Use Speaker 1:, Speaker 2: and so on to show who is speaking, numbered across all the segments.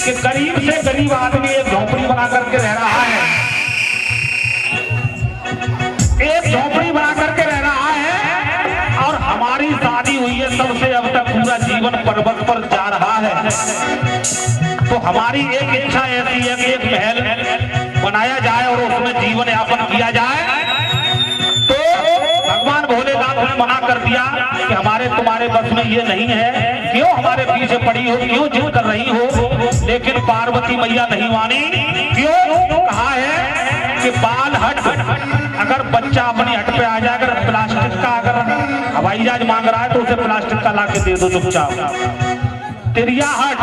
Speaker 1: कि गरीब से गरीब आदमी एक झोपड़ी बना करके रह रहा है, एक झोपड़ी बना करके रह रहा है, और हमारी शादी हुई है तब से अब तक पूरा जीवन पर्वत पर जा रहा है। तो हमारी एक इच्छा ऐसी है कि एक महल बनाया जाए और उसमें जीवन यापन किया जाए। तो भगवान भोलेनाथ ने मना कर दिया कि हमारे तुम्हारे बस में ये नहीं है, क्यों हमारे पीछे पड़ी हो, क्यों जिद कर रही हो। लेकिन पार्वती मैया नहीं मानी। क्यों? कहा है कि बाल हट, अगर बच्चा अपनी हट पे आ जाए, अगर प्लास्टिक का अगर हवाई जहाज मांग रहा है तो उसे प्लास्टिक का ला के दे दो चुपचाप। तिरिया हट,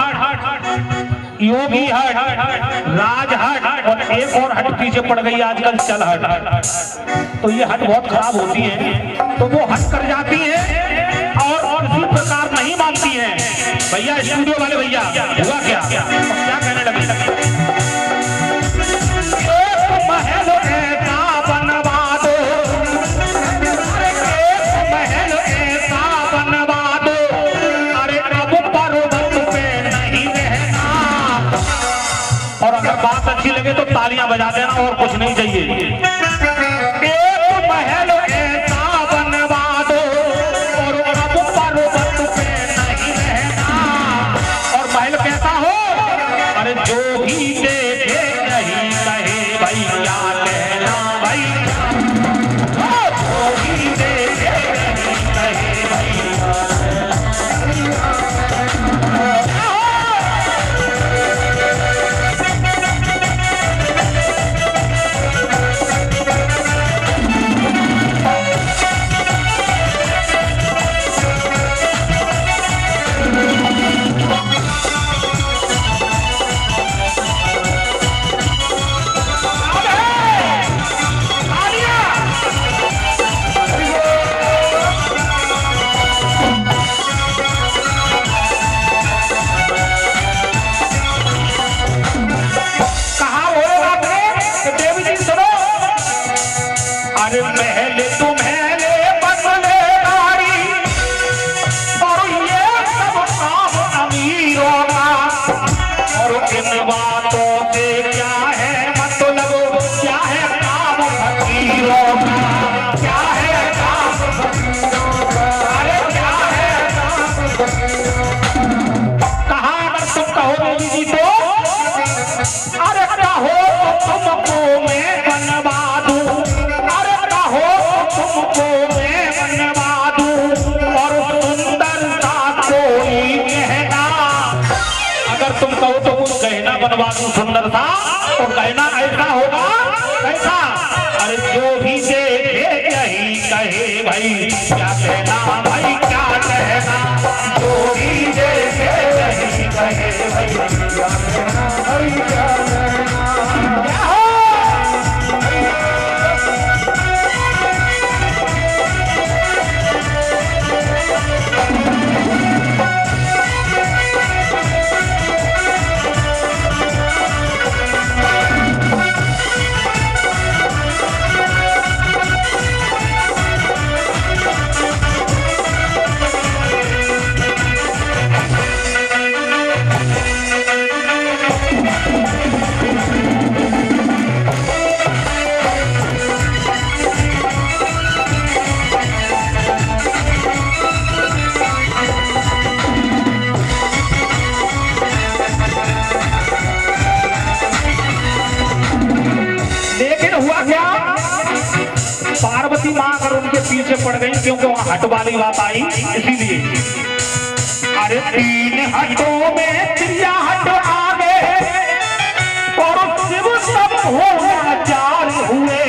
Speaker 1: योगी हट, राज हट, और एक और हट पीछे पड़ गई आजकल, चल हट। तो ये हट बहुत खराब होती है, तो वो हट कर जाती है और किसी प्रकार नहीं मानती है। भैया स्टूडियो वाले भैया, हुआ क्या? क्या कहने लगे? महल ऐसा बनवा दो, एक महल ऐसा बनवा दो, अरे अब पर्वत पे नहीं रहना। और अगर बात अच्छी लगे तो तालियां बजा देना, और कुछ नहीं चाहिए। एक महल ऐसा बनवा दो और अब पर्वत पे नहीं रहना। और महल कैसा हो? अरे जो भी देखे यही कहे भैया कहना भैया, जो भी देखे यही कहे भैया। बनवा दूं सुंदर था, तो कहना ऐसा होगा कैसा? अरे जो भी देखे यही कहे भाई, क्या कहना भाई, क्या कहना? जो भी देखे यही कहे भाई, क्या कहना भाई, क्या कहना? क्या हो? पार्वती माँ अगर उनके पीछे पड़ गई, क्योंकि वहां हट वाली बात आई, इसीलिए। अरे 3 हटों में चिड़िया हट आगे और शिव सब होना 4 हुए,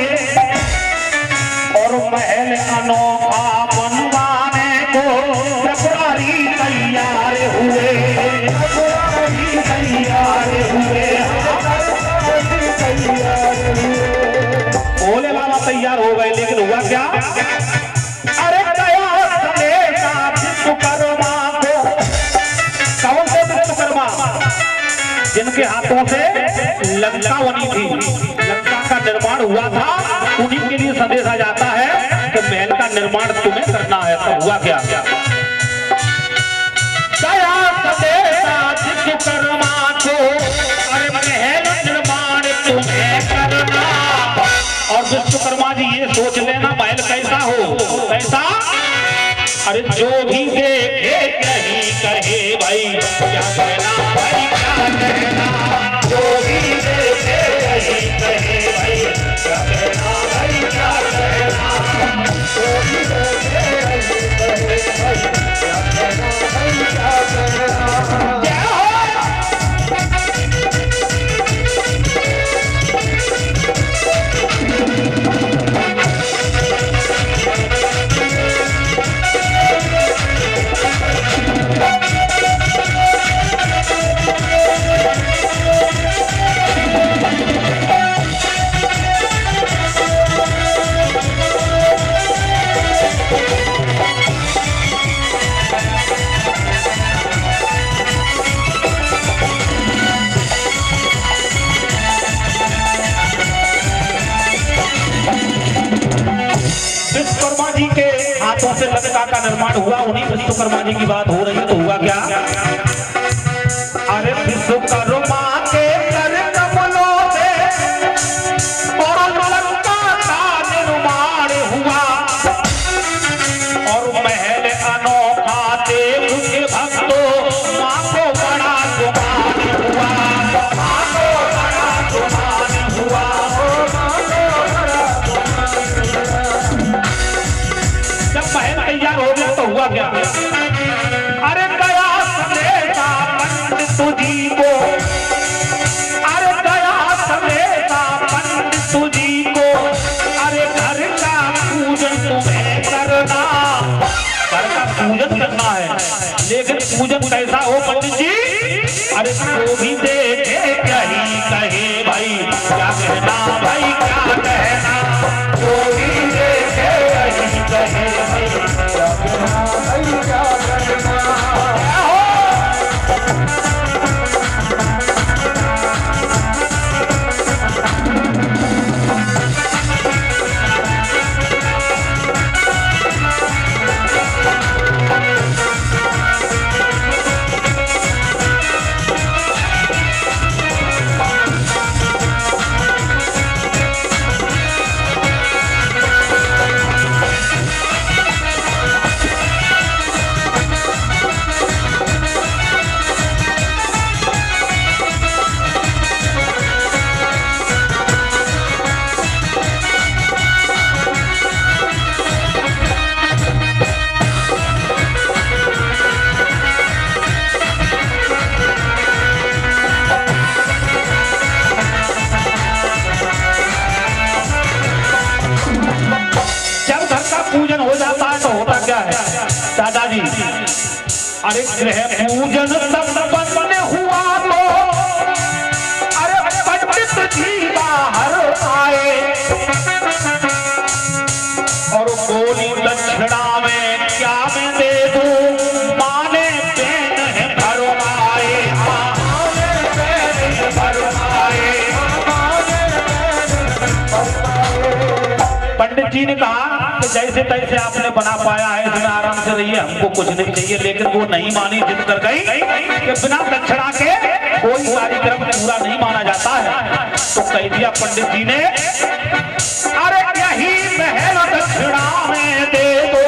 Speaker 1: और महल अनोखा बनवाने को त्रिपुरारी तैयार हुए, त्रिपुरारी तैयार हुए। भोले बाबा तैयार हो गए, लेकिन हुआ क्या? अरे गया सलेगा विश्वकर्मा को। कौन से विश्वकर्मा? जिनके हाथों से लंका बनी थी, लंका का निर्माण हुआ था, उन्हीं के लिए संदेशा जाता है कि महल का निर्माण तुम्हें करना है। तो हुआ क्या? गया सलेगा विश्वकर्मा को विश्वकर्मा जी ये सोच लेना महल कैसा हो, कैसा? अरे जो भी देखे यही कहे भाई क्या कहना, भाई क्या कहना, जो भी देखे यही कहे भाई क्या कहना, भाई क्या कहना, जो भी देखे यही कहे भाई क्या कहना, भाई क्या कहना। विश्वकर्मा जी के हाथों से लंका का निर्माण हुआ, उन्हीं विश्वकर्मा जी की बात हो रही है। तो हुआ क्या? अरे विश्वकर्मा के कर कमलों से और लंका का निर्माण हुआ, और महल अनोखा देख के भक्तों माँ को बड़ा गुमान हुआ, माँ को बड़ा गुमान हुआ, महल तैयार हो गया तो हुआ क्या? अरे गया समेता पंडित जी को, अरे गया समेता पंडित जी को, अरे घर का पूजन तुम्हें करना, घर का पूजन करना है, लेकिन पूजन कैसा हो पंडित जी? अरे जो भी देखे यही कहे भाई क्या कहना, भाई क्या कहना, जो भी देखे यही कहे भाई क्या कहना, भाई क्या कहना। पूजन हो जाता है तो होता क्या है दादाजी? अरे गृह पूजन संपन्न हुआ तो अरे पंडित जी बाहर आए, और बोली दक्षिणा में क्या मैं दे दूं, माने पेन है भरवाए, पंडित जी ने कहा कि जैसे तैसे आपने बना पाया है, इसमें आराम से रहिए, हमको कुछ नहीं चाहिए। लेकिन वो नहीं मानी, जिद कर गई कि बिना दक्षिणा के कोई कार्यक्रम पूरा नहीं माना जाता है। तो कह दिया पंडित जी ने, अरे यही महल दक्षिणा में दे दो,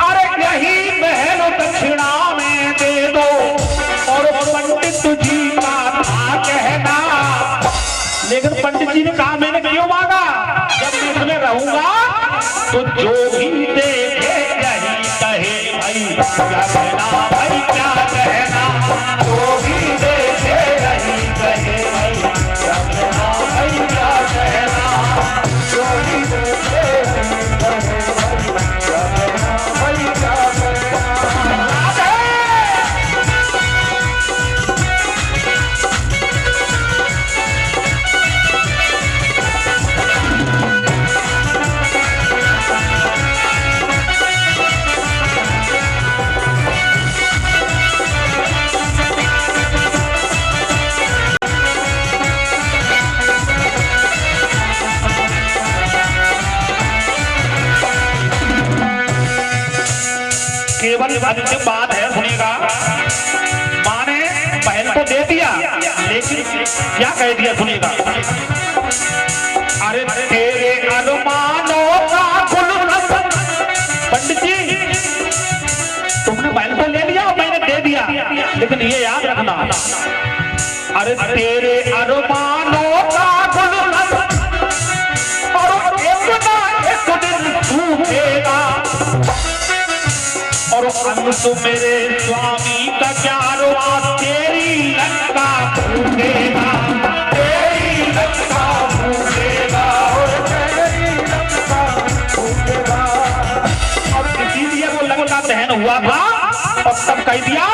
Speaker 1: अरे यही महल दक्षिणा में दे दो, और पंडित जी का था कहना। लेकिन पंडित जी ने कहा मैंने क्यों मांगा, जब मैं इसमें रहूंगा तो जो भी देखे यही कहे भाई क्या कहना, भाई क्या कहना, जो भी देखे यही कहे भाई क्या कहना, भाई क्या कहना, जो भी देखे यही कहे भाई क्या कहना, भाई क्या कहना। केवल अंतिम बात है, सुनिएगा। माँ ने पहल तो दे दिया, लेकिन क्या कह दिया सुनिएगा। अरे तेरे अरमानों का गुलशन, पंडित जी तुमने बैल को ले लिया और मैंने दे दिया, लेकिन ये याद रखना, अरे तेरे अरमानों का गुलशन और एक ना एक दिन टूटेगा, और अंत मेरे स्वामी का कारवा तेरी लंका फूटेगा, तेरी लंका फूटेगा, तेरी लंका फूटेगा। और इसीलिए वो लंका दहन हुआ था और तब कह दिया